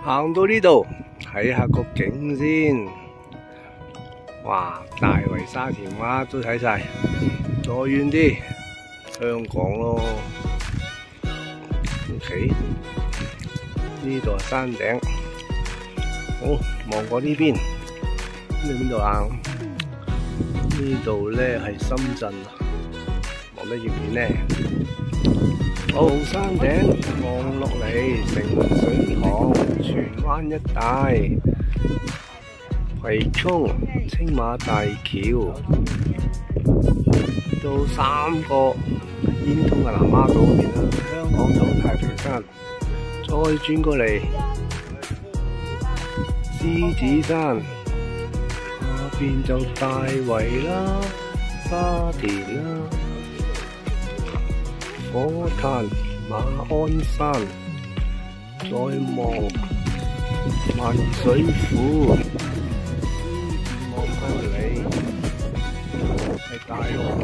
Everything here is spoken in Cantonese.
行到呢度睇下個景先。哇！大圍沙田灣都睇晒，再遠啲香港咯。OK， 呢度係山頂。好，望過呢邊，呢度邊度啊？呢度咧係深圳，望得遠唔遠咧？好，山頂望落嚟，城門水塘、荃灣一帶、葵涌、青馬大橋，到3個煙通嘅南丫島嗰邊啦，香港島、太平山，再轉過嚟獅子山，下邊就大圍啦、沙田啦。火炭、馬鞍山，再望萬水庫，望過嚟係大陸景。